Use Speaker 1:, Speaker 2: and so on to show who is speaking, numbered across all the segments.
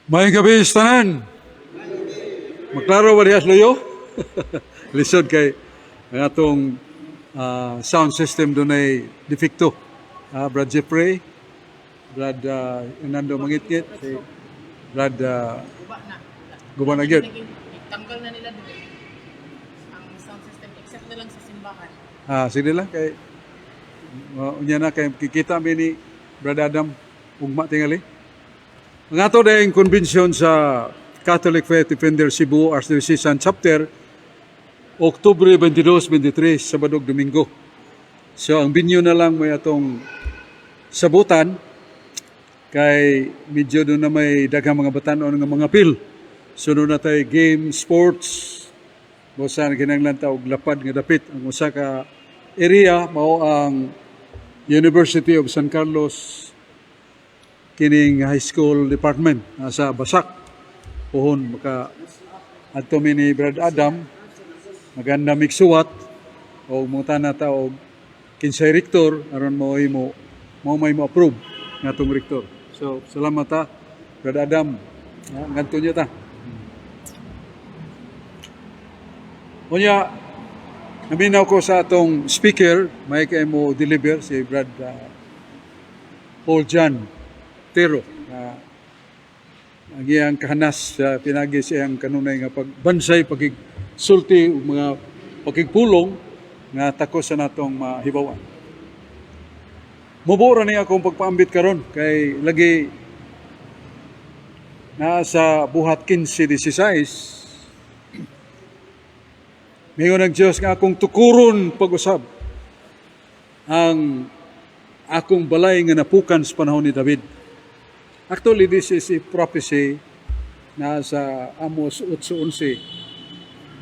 Speaker 1: May gabi tanan. Maklaro ba dihas loyo? Lisod kay ang atong sound system doon ay defecto. Brad Jeffrey, Brad Hernando Mangitngit, si Brad Guba na gyud.
Speaker 2: Tanggal na nila doon ang sound system except na lang sa simbahan.
Speaker 1: Sige lang kay unya na kay kikita mi ni Brad Adam ugma tingali. Ang ato dayong convention sa Catholic Faith Defender Cebu Archdiocesan Chapter Oktubre 22, 23, Sabado, Domingo. So ang binyo na lang may atong sabutan kay medyo doon na may daghang mga batanon nga mga pil. Sunod na tayo game, sports, busan kinahanglan ta og lapad nga dapit. Ang usa ka area mao ang University of San Carlos kining high school department sa Basak. Puhon maka adto mi ni Brad Adam maganda migsuwat o mutana ta og kinsay rektor aron mo may mo approve ngatong rektor. So salamat ta Brad Adam. Ngadto niya ta. Unya naminaw ko sa atong speaker may kay mo deliver si Brad Paul John Tero ang iyang kahanas sa pinagi siyang kanunay nga pagbansay, pagigsulti, mga pagigpulong nga takos sa natong mahibawan. Mubura niya akong pagpaambit karon kay lagi na sa buhat 15-16 mayon ng Diyos nga akong tukuron pag-usab ang akong balay nga napukan sa panahon ni David. Actually, this is a prophecy na sa Amos 8:11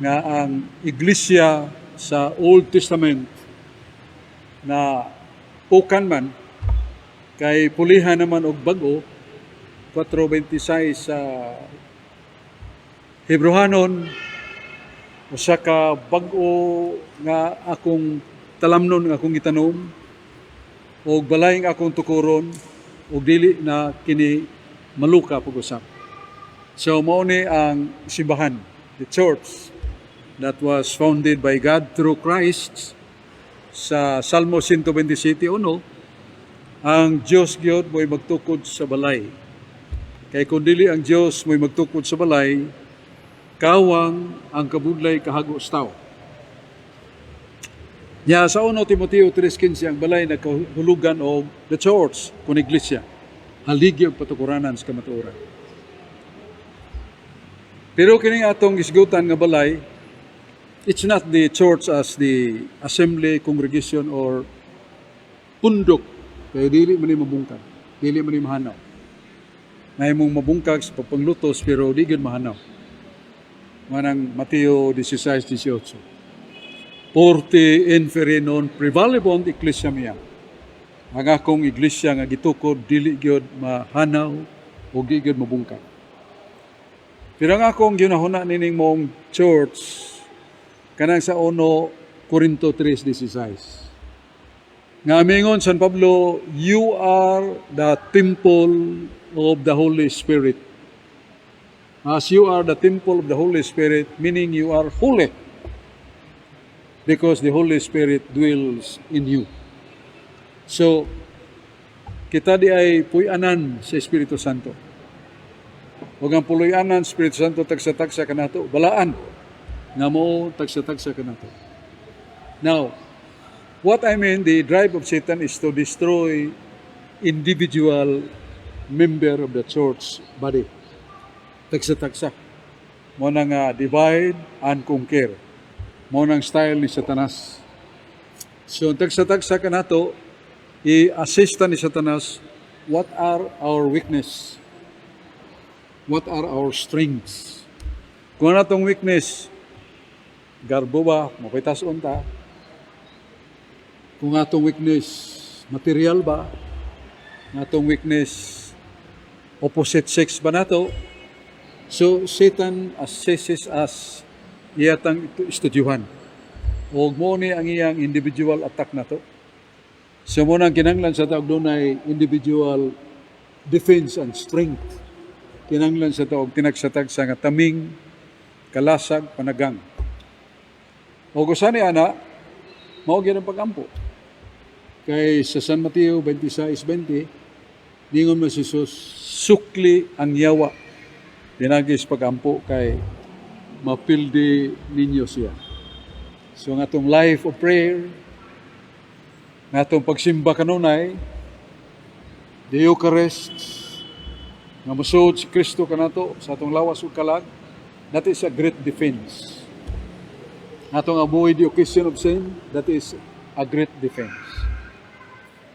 Speaker 1: nga ang iglesia sa Old Testament na pukan man kay pulihan naman og bag-o 4:26 sa Hebrehanon usa ka bag-o nga akong talamnon nga akong gitanom og balay nga akong tukuron o dili na kini maluka pag-usap. So mao ni ang simbahan, the church that was founded by God through Christ sa Salmo 127:1 ang Dios gyud mo'y magtukod sa balay. Kay kun dili ang Dios mo'y magtukod sa balay, kawang ang kabudlay kahago sa tao. Nya sa 1 Timoteo 3:15 ang balay nagkahulugan og the church kun iglesia haligi og patukuranan sa kamatuoran. Pero kini atong gisgutan nga balay, it's not the church as the assembly, congregation or pundok kay dili man ni mabungkag, dili man ni mahanaw. May mong mabungkag sa pagpanglutos pero di gyud mahanaw. Manang Mateo 16:18. Porte inferi non prevalebont ecclesia mea. Ang akong iglesia nga gitukod dili gyud mahanaw o di gyud mabungkag. Pero ang akong ginahuna nining mong church kanang sa 1 Corinto 3:16. Nga mingon San Pablo, you are the temple of the Holy Spirit. As you are the temple of the Holy Spirit, meaning you are holy. Because the Holy Spirit dwells in you. So, kita di ay puy-anan sa Espiritu Santo. Huwag ang puloy-anan, Espiritu Santo, tagsa-tagsa ka nato. Balaan nga mo, tagsa-tagsa ka nato. Now, what I mean, the drive of Satan is to destroy individual member of the church body. Tagsa-tagsa. Mo na nga divide and conquer. Mo nang style ni Satanas. So, tagsa-tagsa ka nato, i-assista ni Satanas, what are our weakness? What are our strengths? Kung natong weakness, garbo ba, mapitason ta? Kung atong weakness, material ba? Natong weakness, opposite sex ba nato? So, Satan assesses us iyatang estudyuhan. O mo ni ang iyang individual attack na to. So mo nang kinahanglan sa taog dunay individual defense and strength kinanglan sa taog tinagsatag sa nga taming kalasag panagang. O gusto ni ana, mao gyud ang pagampo. Kay sa San Mateo 26:20, ningon mo si Jesus, sukli ang yawa. Dinagis pagampo kay mapildi ninyo siya. So nga atong life of prayer, nga atong pagsimba kanunay, the Eucharist, nga musuod si Kristo kanato sa atong lawas ug kalag, that is a great defense. Nga atong avoid the occasion of sin, that is a great defense.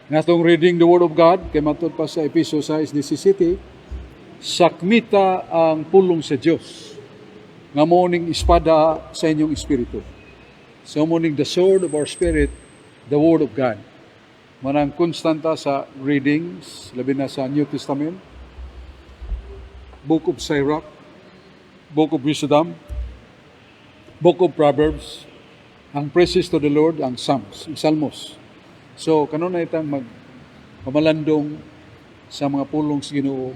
Speaker 1: Nga atong reading the Word of God, kay matod pa sa Efeso 6:17, sakmita ang pulong sa Dios nga moning espada sa inyong espiritu. So moning the sword of our spirit, the Word of God. Manang konstanta sa readings, labi na sa New Testament, Book of Sirach, Book of Wisdom, Book of Proverbs, ang praises to the Lord, ang Psalms, ang Salmos. So kanunay itang magpamalandong sa mga pulong sa Ginoo,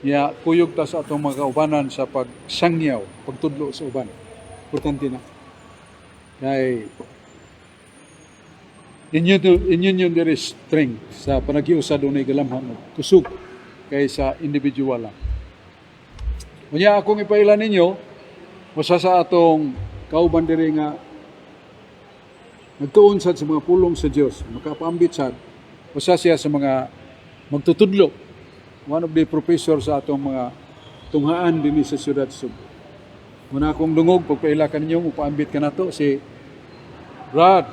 Speaker 1: ya kuyog ta sa atong mga kaubanan sa pagsangyaw, pagtudlo sa uban. Importante na. Kay inyo there is strength sa panagiusa dunay galamhan ug kusog kay sa individual lang. Unya akong ipailan ninyo usa sa atong kauban diri nga nagtuon sad sa mga pulong sa Dios, makapaambit sad usa siya sa mga magtutudlo. One of the professor sa atong mga tunghaan dinhi sa siyudad Subo. Muna akong lungog pagpaila kaninyo upaambit kanato si Brad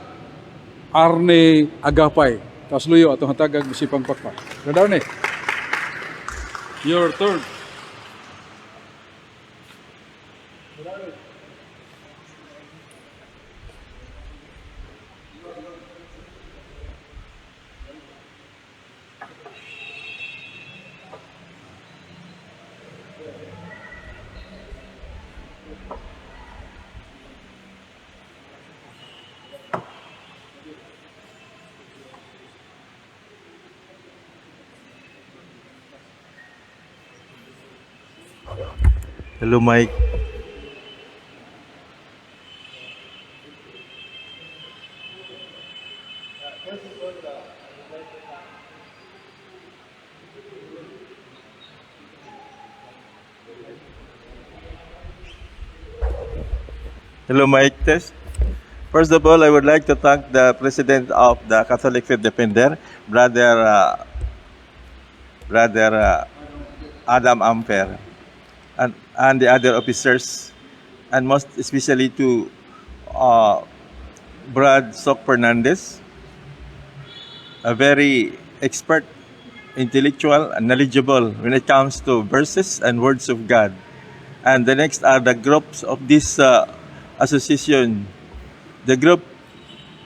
Speaker 1: Arne Agapay. Tapos luyo atong hatagag bisipang pakpak. Brad Arne, your turn.
Speaker 3: Hello, Mike. Hello, Mike. Test. First of all, I would like to thank the President of the Catholic Faith Defender, Brother Adam Amper, and the other officers, and most especially to Brad Sok Fernandez, a very expert, intellectual, and knowledgeable when it comes to verses and words of God. And the next are the groups of this association, the group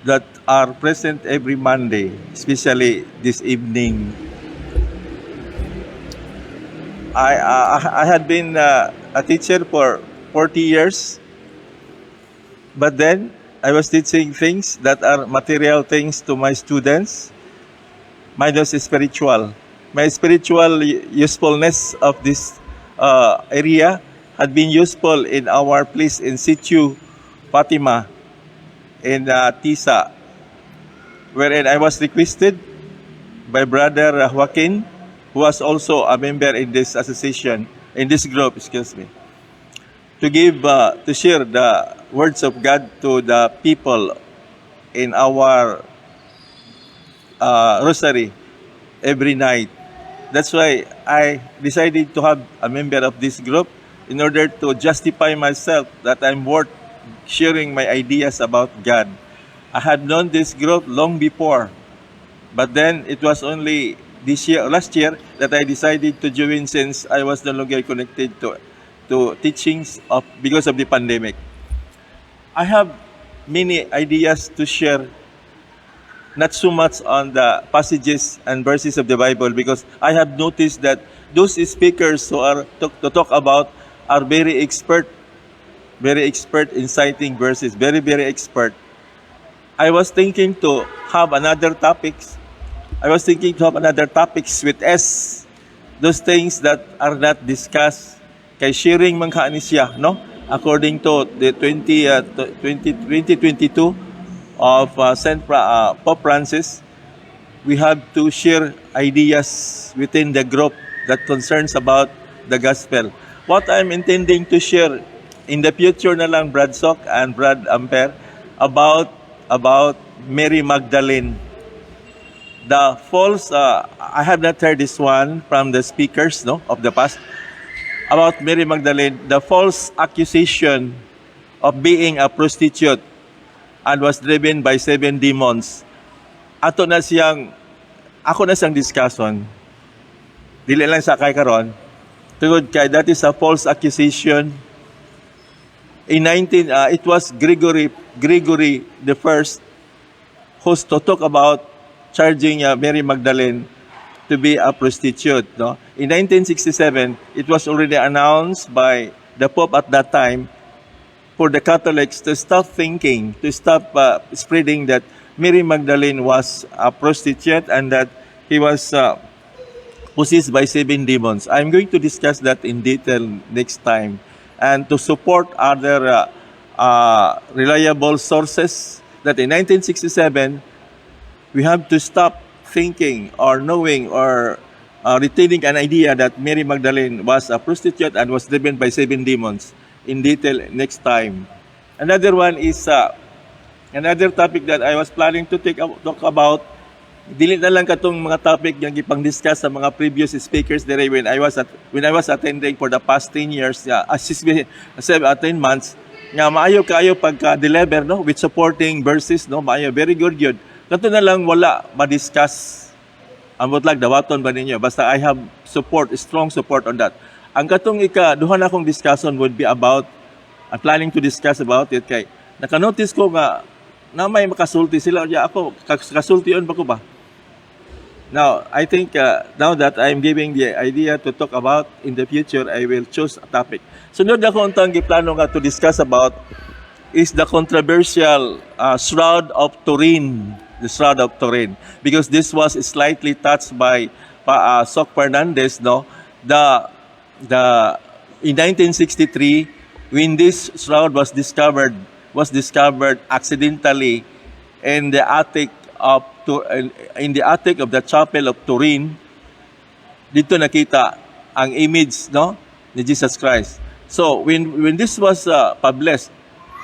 Speaker 3: that are present every Monday, especially this evening. I had been a teacher for 40 years, but then I was teaching things that are material things to my students, minus spiritual. My spiritual usefulness of this area had been useful in our place in situ, Fatima, in Tisa, wherein I was requested by Brother Joaquin, who was also a member in this association, in this group, to give, to share the words of God to the people in our rosary every night. That's why I decided to have a member of this group in order to justify myself that I'm worth sharing my ideas about God. I had known this group long before, but then it was only last year, that I decided to join since I was no longer connected to teachings because of the pandemic. I have many ideas to share, not so much on the passages and verses of the Bible, because I have noticed that those speakers who are to talk about are very expert in citing verses, very expert. I was thinking to have another topics with S, those things that are not discussed, kay sharing man kaani siya, no? According to the 2022 of Pope Francis, we have to share ideas within the group that concerns about the gospel. What I'm intending to share in the future na lang, Brad Sok and Brad Amper, about Mary Magdalene. The false, I have not heard this one from the speakers, no, of the past, about Mary Magdalene, the false accusation of being a prostitute and was driven by 7 demons. Ako na siyang discussion. Dili lang sa kay karon. Tungod kay that is a false accusation. It was Gregory the First who's to talk about charging Mary Magdalene to be a prostitute. No? In 1967, it was already announced by the Pope at that time for the Catholics to stop thinking, to stop spreading that Mary Magdalene was a prostitute and that he was possessed by 7 demons. I'm going to discuss that in detail next time. And to support other reliable sources that in 1967, we have to stop thinking or knowing or retaining an idea that Mary Magdalene was a prostitute and was driven by 7 demons. In detail next time. Another one is another topic that I was planning to talk about. Dili na lang katong mga topic yang gipang-discuss sa mga previous speakers there when I was attending for the past 10 years, 10 months. Nga maayo kayo pagka-deliver, no, with supporting verses, no, maayo, very good yun. Kato na lang wala ma-discuss. Ambot lang dawaton ba ninyo? Basta I have support, strong support on that. Ang katong duha na akong discussion would be about, I'm planning to discuss about it kay naka-notice ko nga na may makasulti sila. Ako, kasultiyon ba ko ba? Now, I think now that I'm giving the idea to talk about in the future, I will choose a topic. Sunod ako ang giplano nga to discuss about is the controversial Shroud of Turin. The Shroud of Turin. Because this was slightly touched by Sok Fernandez, no? In 1963, when this shroud was discovered accidentally in the attic of the chapel of Turin. Dito nakita ang image, no, ni Jesus Christ. So when this was published,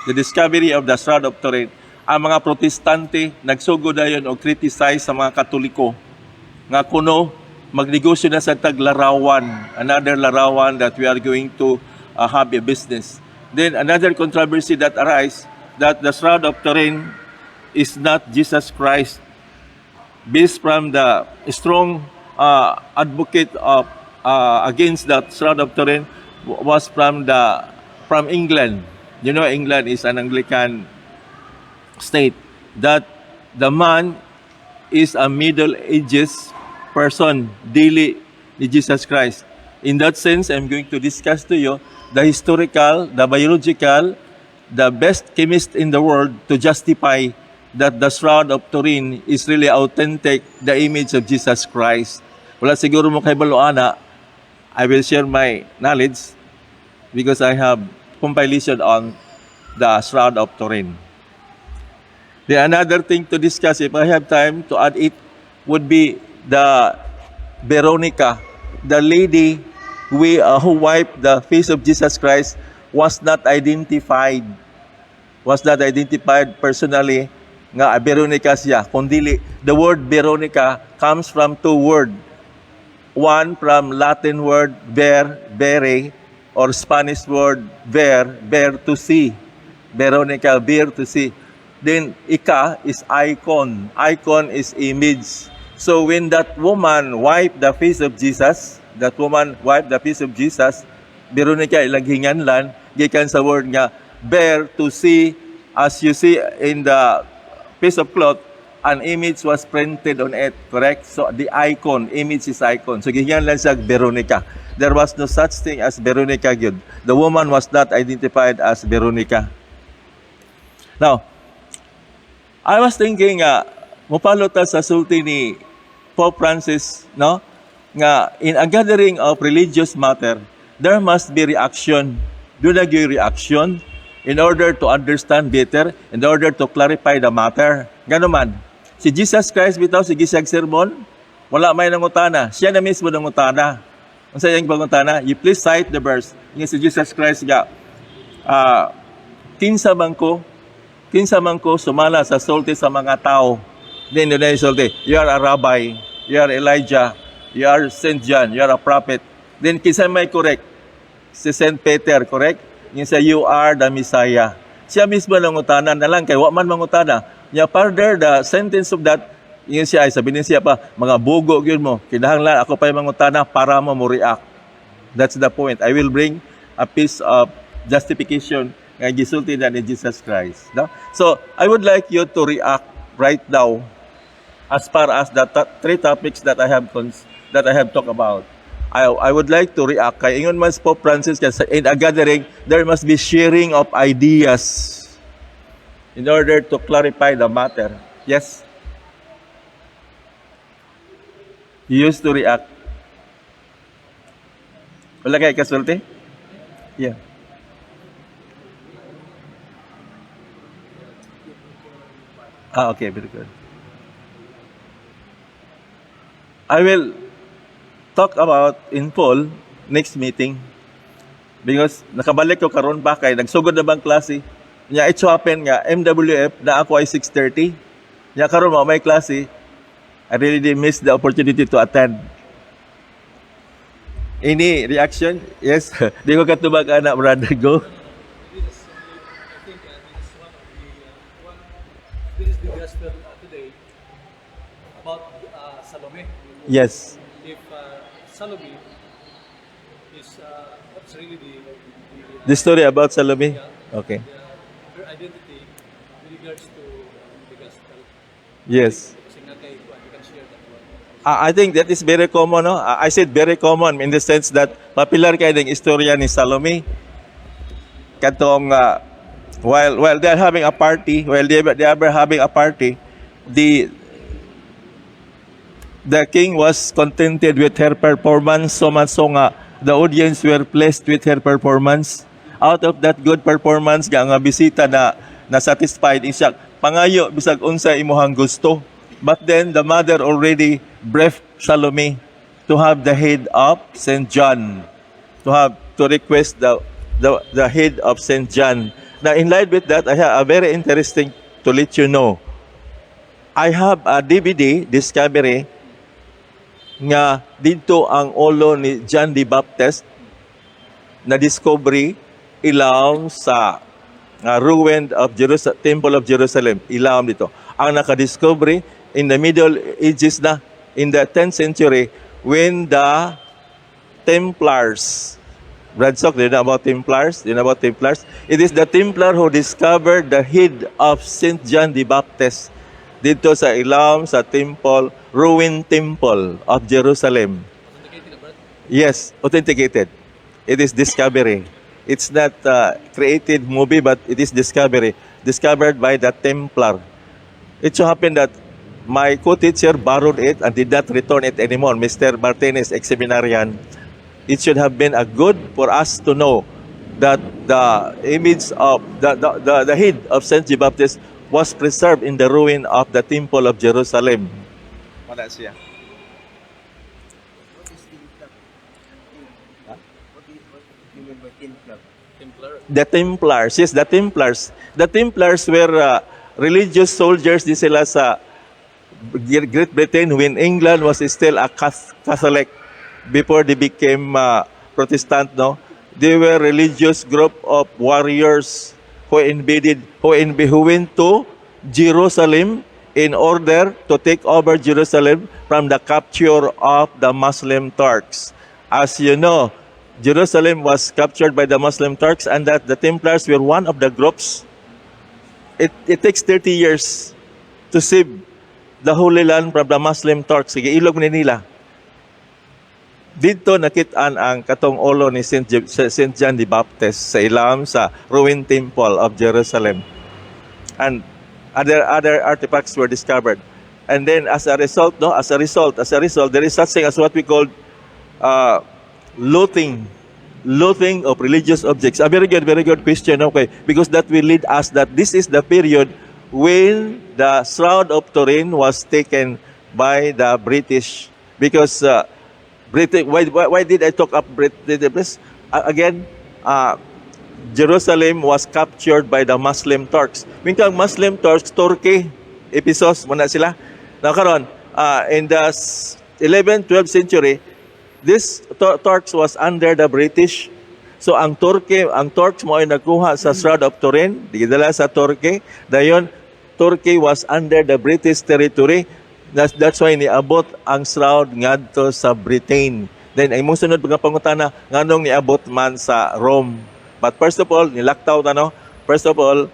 Speaker 3: the discovery of the Shroud of Turin, ang mga protestante nagsugod dayon og criticize sa mga Katoliko nga kuno magnegosyo na sa taglarawan, another larawan that we are going to have a business. Then another controversy that arise that the Shroud of Turin is not Jesus Christ. Based from the strong advocate of against that Shroud of Turin was from England. You know, England is an Anglican state. That the man is a Middle Ages person, dili ni Jesus Christ. In that sense, I'm going to discuss to you the historical, the biological, the best chemist in the world to justify that the Shroud of Turin is really authentic, the image of Jesus Christ. Wala siguro mo kay Baloana, I will share my knowledge because I have compilation on the Shroud of Turin. The another thing to discuss, if I have time to add it, would be the Veronica, the lady who wiped the face of Jesus Christ was not identified personally nga Veronica siya. Kundili, the word Veronica comes from 2 words. One from Latin word vere, or Spanish word ver to see. Veronica, ver to see. Then, ika is icon. Icon is image. So when that woman wiped the face of Jesus, Veronica ilang hinganlan, gikan sa word nga bear to see, as you see in the piece of cloth, an image was printed on it, correct? So the icon, image is icon. So gihinganlan siya Veronica. There was no such thing as Veronica gyud. The woman was not identified as Veronica. Now, I was thinking, mupalo ta sa sulti ni Pope Francis, no? nga in a gathering of religious matter, there must be reaction. Do na gyud reaction in order to understand better, in order to clarify the matter. Ngano man, si Jesus Christ bitaw sige siyang sermon, wala may nangutana. Siya na mismo nangutana. Unsa iyang pangutana? You please cite the verse. Nga si Jesus Christ nga kinsa man ko sumala sa sulti sa mga tao. Then na sulti, you are a rabbi, you are Elijah, you are Saint John, you are a prophet. Then kinsa may correct? Si Saint Peter, correct? Yung sa you are the Messiah. Siya mismo nangutana na lang kay wa man mangutana. Nya further the sentence of that, yung siya ay sabihin siya pa, mga bugo gyud mo. Kinahanglan ako pa mangutana para mo react. That's the point. I will bring a piece of justification nga gisulti na ni Jesus Christ. No? So, I would like you to react right now as far as the three topics that I have talked about. I would like to react kay ingon man Pope Francis kasi in a gathering there must be sharing of ideas in order to clarify the matter. Yes. You used to react. Wala kay kasulti? Yeah. Okay, very good. I will talk about in full next meeting because nakabalik ko karon pa kay nagsugod na bang klase. Nya it so happen nga MWF na ako ay 6:30. Nya karon mo may klase. I really did miss the opportunity to attend. Any reaction? Yes. Di ko katubag anak brother go.
Speaker 4: This is the gospel today about Salome.
Speaker 3: Yes.
Speaker 4: If Salome is what's really
Speaker 3: The story about Salome. Okay.
Speaker 4: her identity with regards to the gospel.
Speaker 3: Yes.
Speaker 4: Kasi nga kay you can share that one.
Speaker 3: I think that is very common, no? I said very common in the sense that popular kay ding istorya ni Salome. Katong while they are having a party, the king was contented with her performance so much so nga the audience were pleased with her performance. Out of that good performance nga bisita na satisfied siya. Pangayo bisag unsa imuhang gusto. But then the mother already briefed Salome to have the head of Saint John, to request the head of Saint John. Now, in line with that, I have a very interesting to let you know. I have a DVD discovery nga dito ang ulo ni John the Baptist na discovery ilawom sa ruined of Temple of Jerusalem. Ilawom dito. Ang nakadiscovery in the Middle Ages na, in the 10th century, when the Templars, Bradsock, do you know about Templars? Do you know about Templars? It is the Templar who discovered the head of Saint John the Baptist dito sa ilawom sa temple, ruined temple of Jerusalem. Yes, authenticated. It is discovery. It's not created movie, but it is discovery. Discovered by the Templar. It so happened that my co-teacher borrowed it and did not return it anymore. Mr. Martinez, ex-seminarian. It should have been a good for us to know that the image of the head of Saint John the Baptist was preserved in the ruin of the Temple of Jerusalem. Wala siya. The Templars, yes, the Templars. The Templars were religious soldiers di sila sa Great Britain when England was still a Catholic before they became Protestant, no? They were religious group of warriors who went to Jerusalem in order to take over Jerusalem from the capture of the Muslim Turks. As you know, Jerusalem was captured by the Muslim Turks and that the Templars were one of the groups. It takes 30 years to save the Holy Land from the Muslim Turks. Sige, ilog ni nila. Dito nakitaan ang katong ulo ni Saint John the Baptist sa ilawom sa ruined temple of Jerusalem. And other artifacts were discovered. And then as a result, there is such thing as what we call looting of religious objects. A very good question. Okay, because that will lead us that this is the period when the Shroud of Turin was taken by the British. Because why did I talk up British? Again, Jerusalem was captured by the Muslim Turks. Minkang Muslim Turks, Turkey, Ephesus, muna sila. Now karon, in the 11th, 12th century, this Turks was under the British. So ang Turks mo ay nakuha sa Shroud of Turin, digidala sa Turkey. Dayon, Turkey was under the British territory. That's why niabot ang shroud ngadto sa Britain. Then ay mong sunod nga pangutana nganong niabot man sa Rome. But first of all, nilaktaw ta no. First of all,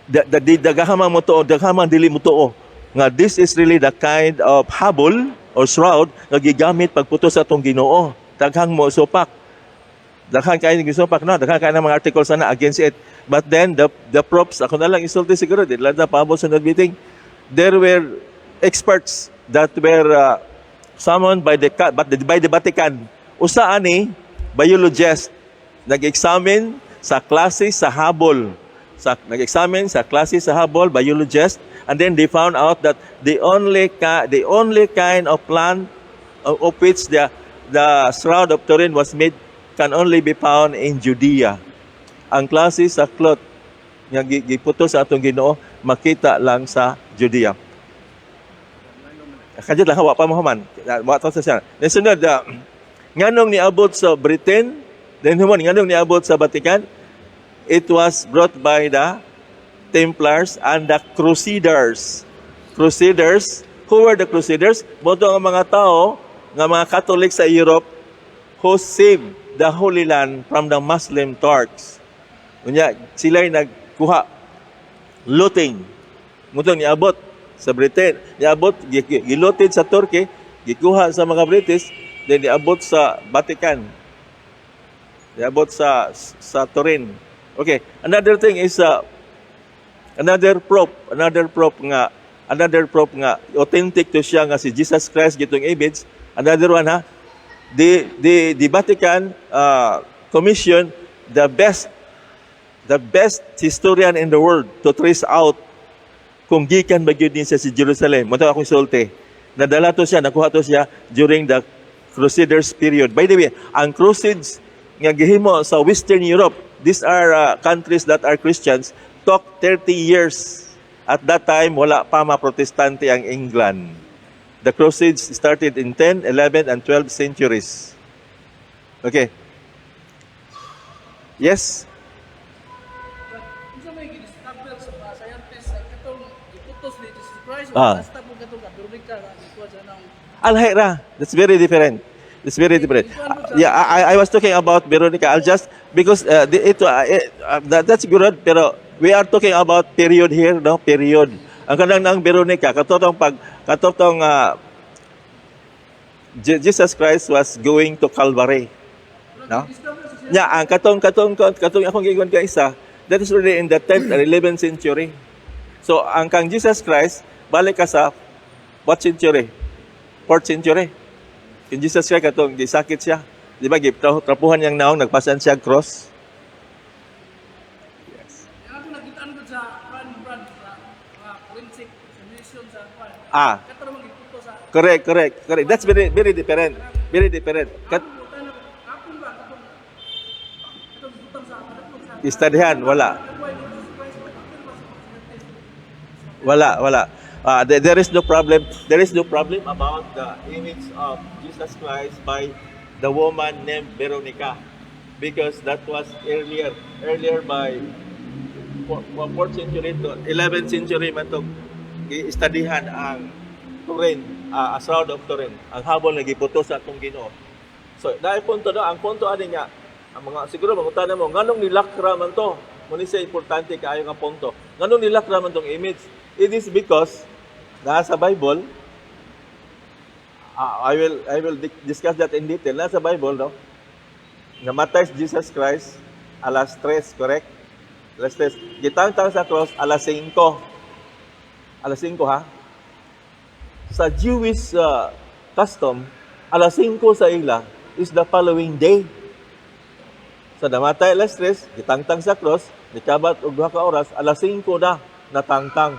Speaker 3: daghamang mo to, daghamang dili mo to nga this is really the kind of habol or shroud nga gigamit pagputo sa atong Ginoo. Daghang mo supak. Daghang kay ng supak no, daghang kay ng mga articles na against it. But then the props ako na lang isulti siguro dili lang paabot sa meeting. There were experts that were summoned by the Vatican. Usa ani biologist nag-examine sa klase sa habol. Nag-examine sa klase sa habol, biologist, and then they found out that the only kind of plant of which the Shroud of Turin was made can only be found in Judea. Ang klase sa cloth nga giputo sa atong Ginoo makita lang sa Judea. Kadyo lang wa pa mahuman. Wa ta sa siya. Nasunod nganong niabot sa Britain, then human nganong niabot sa Vatican, it was brought by the Templars and the Crusaders. Crusaders, who were the Crusaders? Boto ang mga tao, nga mga Catholic sa Europe who saved the Holy Land from the Muslim Turks. Unya, sila'y nagkuha looting. Mutong niabot sa Britain, niabot gilotid sa Turkey, gikuha sa mga British, then niabot sa Vatican. Niabot sa Turin. Okay, another thing is another proof nga authentic to siya nga si Jesus Christ gitong image. Another one the Vatican commissioned the best historian in the world to trace out kung gikan ba gyud niya si Jerusalem. Mo akong sulti. Nadala to siya, nakuha to siya during the Crusaders period. By the way, ang Crusades nga gihimo sa Western Europe, these are countries that are Christians, took 30 years. At that time, wala pa ma-protestante ang England. The Crusades started in 10, 11, and 12 centuries. Okay. Yes?
Speaker 4: Isa may gidiscover sa mga scientists sa katong iputos ni Jesus Christ o
Speaker 3: Ah.
Speaker 4: basta po katong Veronica nga ikuha sa nang
Speaker 3: Alhaira. That's very different. It's very different. Yeah, I was talking about Veronica. I'll just because that's good, pero we are talking about period here, no? Period. Ang kanang nang Veronica katotong Jesus Christ was going to Calvary. No? Yeah, ang katong akong gigon ka isa, that is really in the 10th and 11th century. So ang kang Jesus Christ balik ka sa what century? 4th century. Kung Jesus Christ katong gisakit siya, di ba trapuhan niyang naong nagpasan siya cross. Yes.
Speaker 4: Kaya ako nagitaan ko sa brand sa forensic simulation sa katong magiputo sa
Speaker 3: Correct. That's very different. Very different.
Speaker 4: akong ba katong butang sa
Speaker 3: Istadihan, wala. There is no problem. There is no problem about the image of Jesus Christ by the woman named Veronica, because that was earlier by 4th century to 11th century man to istadihan ang Turin, Shroud of Turin, ang habol nga giputo sa atong Ginoo. So dahil punto do, ang punto ani nga ang mga siguro mangutana mo nganong nilakra man to. Muni sa importante kaayo nga punto. Nganong nilakra man tong image? It is because nasa Bible, I will discuss that in detail. Nasa Bible, no? Namatay si Jesus Christ alas 3, correct? Alas 3. Gitangtang sa cross alas 5. Alas 5, ha? sa Jewish custom, alas 5 sa ila is the following day. Sa namatay alas 3, gitangtang sa cross, nikabat og 2 ka oras, alas 5 na natangtang.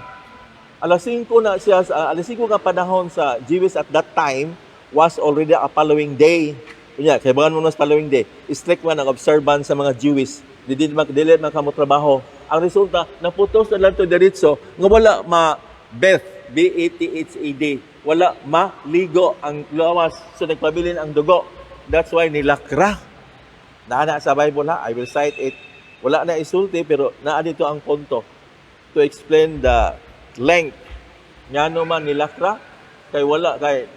Speaker 3: Alas 5 na siya, alas 5 nga panahon sa Jewish at that time was already a following day. Kunya, kaya bagan mo mas following day, strict man ang observance sa mga Jewish. Dili man kamo trabaho. Ang resulta, naputos na lang to diretso, nga wala ma-beth, B-A-T-H-A-D, wala maligo ang lawas, so nagpabilin ang dugo. That's why nilakra. Naana sa Bible ha, I will cite it. Wala na isulti, pero naa dito ang punto to explain the length. Nga naman nilakra, kay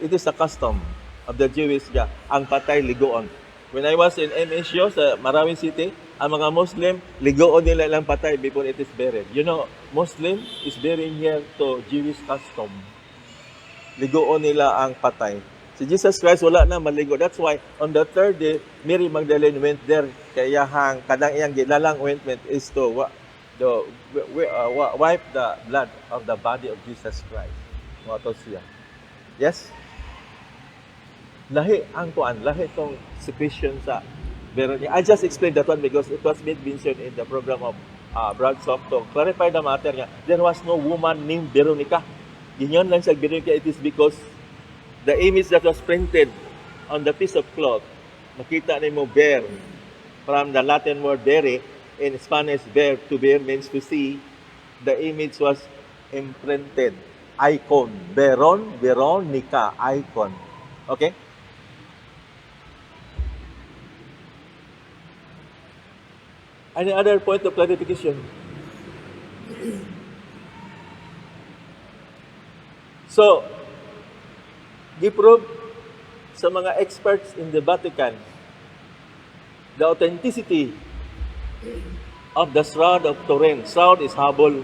Speaker 3: it is a custom of the Jewish ang patay ligoon. When I was in MSU sa Marawi City, ang mga Muslim, ligoon nila ilang patay before it is buried. You know, Muslim is burying here to Jewish custom. Ligoon nila ang patay. Si Jesus Christ, wala na maligo. That's why, on the third day, Mary Magdalene went there. Kaya kadang iyang gilalang ointment is to wipe the blood of the body of Jesus Christ. Wato siya. Yes? Lahi ang kuan, lahi tong secretion sa Veronica. I just explained that one because it was made mention in the program of Brad Soft to clarify the matter nga. There was no woman named Veronica. Ginyon lang sa Veronica, it is because the image that was printed on the piece of cloth, makita ni mo bear, from the Latin word bere, in Spanish bear, to bear means to see, the image was imprinted. Icon. Veronica, icon. Okay? Any other point of clarification? So, giprove sa mga experts in the Vatican the authenticity of the Shroud of Turin. Shroud is habol.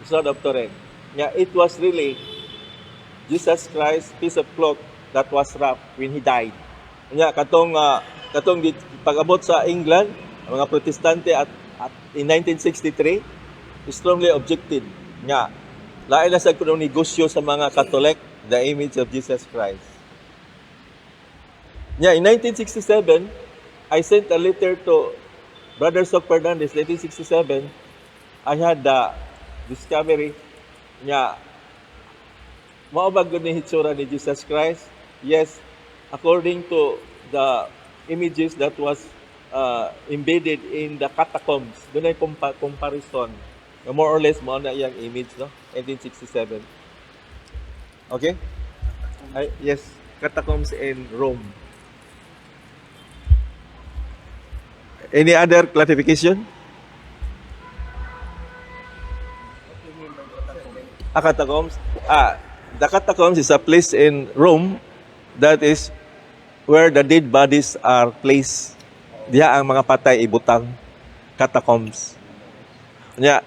Speaker 3: Shroud of Turin. Yeah, it was really Jesus Christ piece of cloth that was wrapped when he died. Yeah, katong pag-abot sa England, ang mga Protestante at in 1963 strongly objected nga lain na sa kunong negosyo sa mga Catholic the image of Jesus Christ. Yeah, in 1967, I sent a letter to Brother Soc Fernandez. 1967, I had the discovery nga mao ba gud ni hitsura ni Jesus Christ? Yes, according to the images that was embedded in the catacombs. Doon ay comparison. More or less, mo na iyang image, no? 1867. Okay? Yes, catacombs in Rome. Any other clarification? Catacombs? The catacombs is a place in Rome that is where the dead bodies are placed. Diha ang mga patay ibutang, catacombs. Diha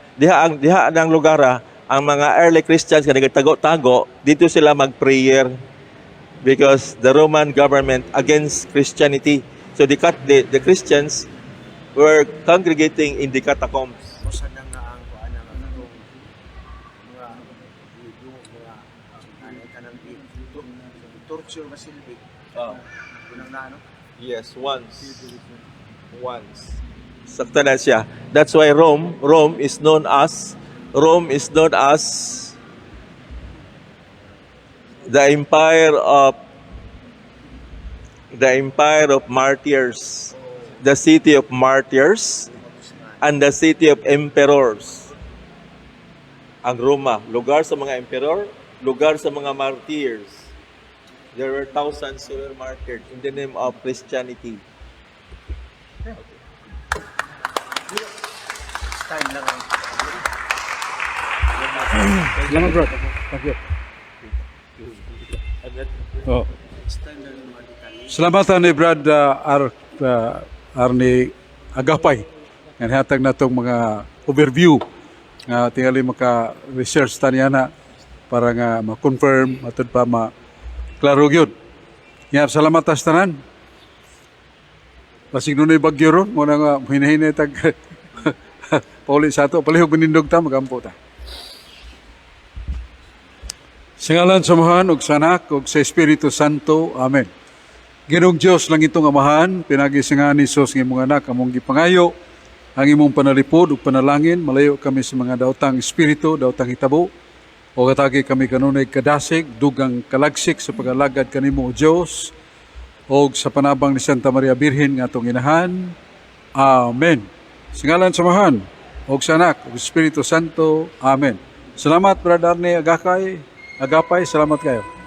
Speaker 3: ang lugar ang mga early Christians nga nagtago-tago, dito sila mag-prayer because the Roman government against Christianity. So the Christians were congregating in the catacombs.
Speaker 5: Usa na nga ang kuan nga mga kanang torture ba silbi? Kunang na ano?
Speaker 3: Yes, once. Sakta na siya. That's why Rome is known as the empire of martyrs, the city of martyrs, and the city of emperors. Ang Roma, lugar sa mga emperor, lugar sa mga martyrs. There were thousands who were martyred in the name of Christianity.
Speaker 5: Time lang ang
Speaker 1: Salamat, bro. Thank you. Oh.
Speaker 5: time lang yung mga detalye.
Speaker 1: Salamat ni Brad Arnie Agapay. Yan hatag na itong mga overview nga tingali maka-research taniya na para nga ma-confirm matod pa ma-klaro gyud. Yan, salamat tas tanan. Basig nunay bagyo ron, muna nga hinahinay tag pauli sa ato, palihog manindog ta, magampo ta. Sa ngalan sa Amahan ug sa Anak ug sa Espiritu Santo. Amen. Ginoong Dios lang itong amahan, pinagisingan ni Sus ng imong anak, among gipangayo, ang imong panalipod ug panalangin, malayo kami sa mga daotang espiritu, daotang hitabo, o katagi kami kanunay kadasig, dugang kalagsik sa pagalagad kanimo o Dios, o sa panabang ni Santa Maria Birhen nga atong inahan. Amen. Sa ngalan sa Amahan ug sa Anak ug sa Espiritu Santo. Amen. Salamat, Brother ni Agapay, salamat kayo.